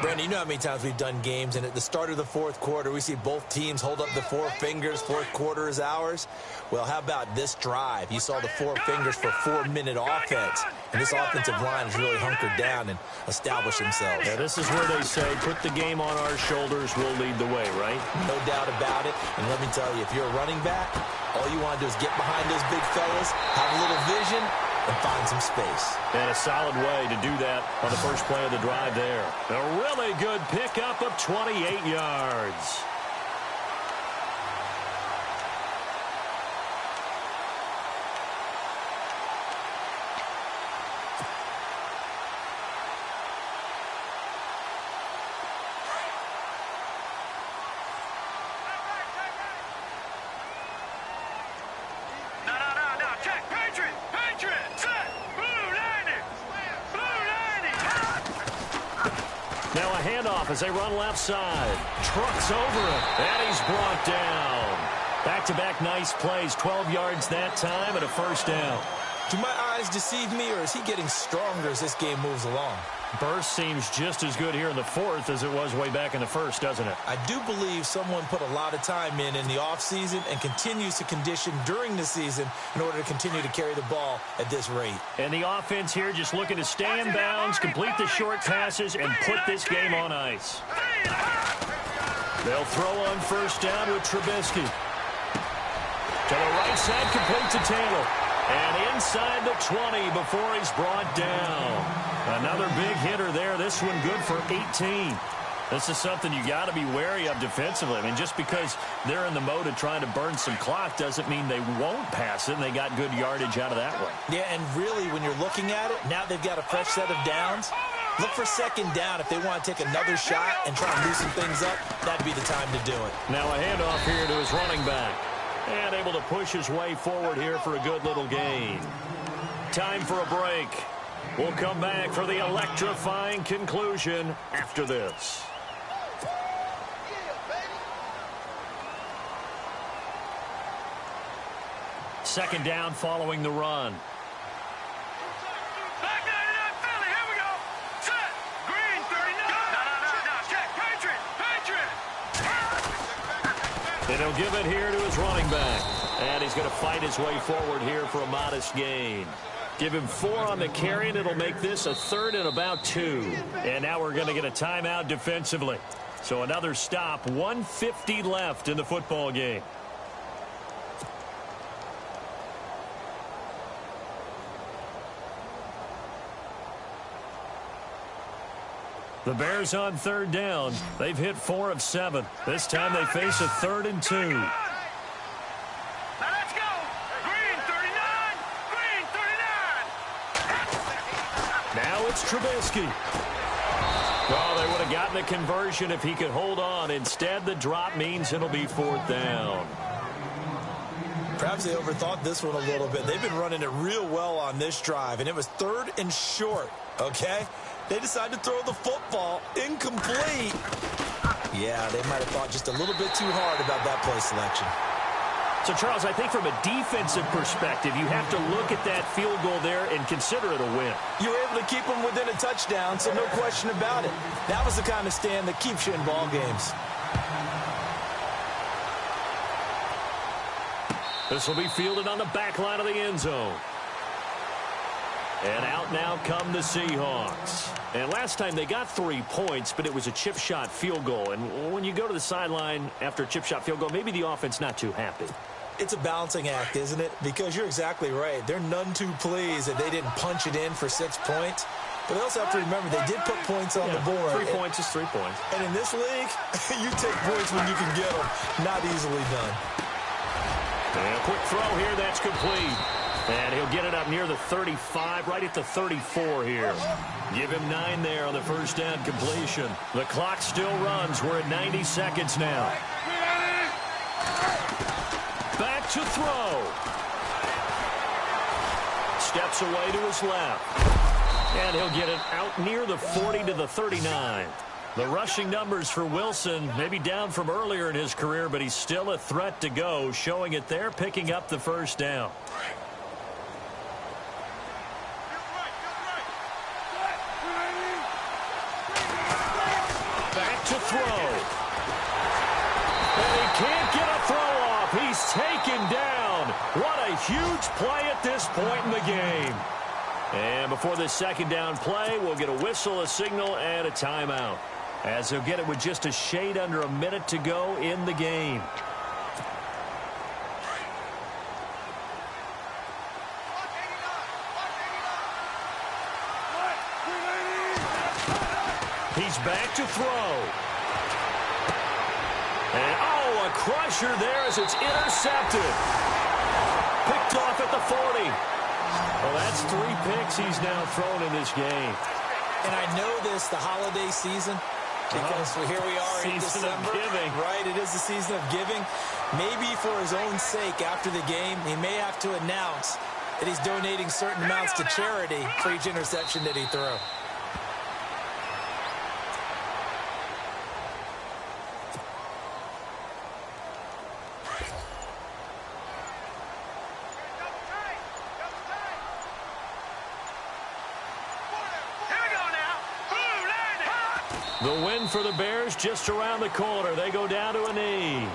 S3: Brandon, you know how many times we've done games, and at the start of the 4th quarter, we see both teams hold up the 4 fingers, 4th quarter is ours. Well, how about this drive? You saw the 4 fingers for 4-minute offense, and this offensive line has really hunkered down and established themselves.
S2: Yeah, this is where they say, put the game on our shoulders, we'll lead the way, right?
S3: No doubt about it, and let me tell you, if you're a running back, all you want to do is get behind those big fellas, have a little vision, and find some space.
S2: And a solid way to do that on the first play of the drive there. A really good pickup of 28 yards.
S4: No. Check. Patriot. Set. Blue landing.
S2: Now a handoff as they run left side. Trucks over him. And he's brought down. Back-to-back nice plays. 12 yards that time and a first down.
S3: Do my eyes deceive me, or is he getting stronger as this game moves along?
S2: Burst seems just as good here in the 4th as it was way back in the 1st, doesn't it?
S3: I do believe someone put a lot of time in the offseason and continues to condition during the season in order to continue to carry the ball at this rate.
S2: And the offense here just looking to stay in bounds, complete the short passes, and put this game on ice. They'll throw on first down with Trubisky. To the right side, complete to Taylor. And inside the 20 before he's brought down. Another big hitter there. This one good for 18. This is something you got to be wary of defensively. I mean, just because they're in the mode of trying to burn some clock doesn't mean they won't pass it, and they got good yardage out of that one.
S3: Yeah, and really, when you're looking at it, now they've got a fresh set of downs. Look for second down if they want to take another shot and try and loosen things up. That'd be the time to do it.
S2: Now a handoff here to his running back. And able to push his way forward here for a good little gain. Time for a break. We'll come back for the electrifying conclusion after this. Second down following the run.
S4: Back 99 Philly. Here we go.
S2: give it here to his running back. And he's going to fight his way forward here for a modest gain. Give him 4 on the carry, and it'll make this a 3rd and about 2. And now we're going to get a timeout defensively. So another stop, 1:50 left in the football game. The Bears on 3rd down. They've hit 4 of 7. This time they face a 3rd and 2.
S4: Now let's go. Green 39. Green 39.
S2: Now it's Trubisky. Oh, they would have gotten the conversion if he could hold on. Instead, the drop means it'll be 4th down.
S3: Perhaps they overthought this one a little bit. They've been running it real well on this drive, and it was 3rd and short, okay? They decided to throw the football incomplete. Yeah, they might have thought just a little bit too hard about that play selection.
S2: So, Charles, I think from a defensive perspective, you have to look at that field goal there and consider it a win.
S3: You were able to keep them within a touchdown, so no question about it. That was the kind of stand that keeps you in ball games.
S2: This will be fielded on the back line of the end zone. And out now come the Seahawks. And last time they got 3 points, but it was a chip shot field goal. And when you go to the sideline after a chip shot field goal, maybe the offense not too happy.
S3: It's a balancing act, isn't it? Because you're exactly right. They're none too pleased that they didn't punch it in for 6 points. But they also have to remember they did put points on the board.
S2: 3 points is 3 points.
S3: And in this league, you take points when you can get them. Not easily done.
S2: And a quick throw here, that's complete. And he'll get it up near the 35, right at the 34 here. Give him 9 there on the first down completion. The clock still runs. We're at 90 seconds now. Back to throw. Steps away to his left. And he'll get it out near the 40 to the 39. The rushing numbers for Wilson maybe down from earlier in his career, but he's still a threat to go, showing it there, picking up the first down. Back to throw. And he can't get a throw off. He's taken down. What a huge play at this point in the game. And before this second down play, we'll get a whistle, a signal, and a timeout, as he'll get it with just a shade under a minute to go in the game. He's back to throw. And, oh, a crusher there as it's intercepted. Picked off at the 40. Well, that's 3 picks he's now thrown in this game.
S3: And I know this, the holiday season, because here we are in December.
S2: Season of giving.
S3: Right, it is the season of giving. Maybe for his own sake after the game, he may have to announce that he's donating certain amounts to charity for each interception that he threw.
S2: The win for the Bears just around the corner. They go down to a knee.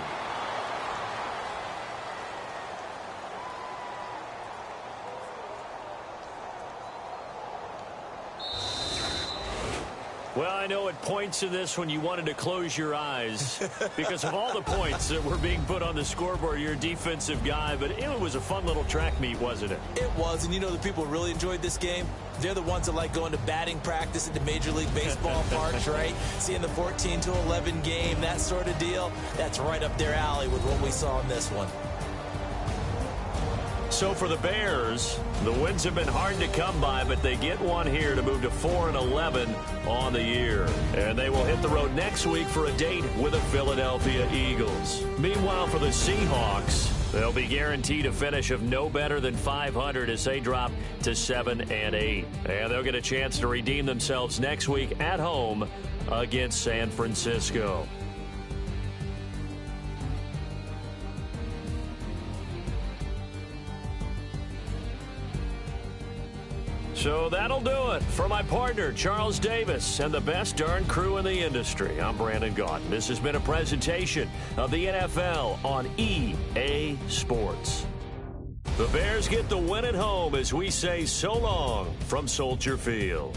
S2: Well, I know at points in this when you wanted to close your eyes because of all the points that were being put on the scoreboard. You're a defensive guy, but it was a fun little track meet, wasn't it?
S3: It was, and you know the people who really enjoyed this game? They're the ones that like going to batting practice at the Major League Baseball parks, right? Seeing the 14-11 game, that sort of deal. That's right up their alley with what we saw in this one.
S2: So for the Bears, the wins have been hard to come by, but they get one here to move to 4-11 on the year. And they will hit the road next week for a date with the Philadelphia Eagles. Meanwhile, for the Seahawks, they'll be guaranteed a finish of no better than 500 as they drop to 7-8. And they'll get a chance to redeem themselves next week at home against San Francisco. So that'll do it. For my partner, Charles Davis, and the best darn crew in the industry, I'm Brandon Gaudin. This has been a presentation of the NFL on EA Sports. The Bears get the win at home as we say so long from Soldier Field.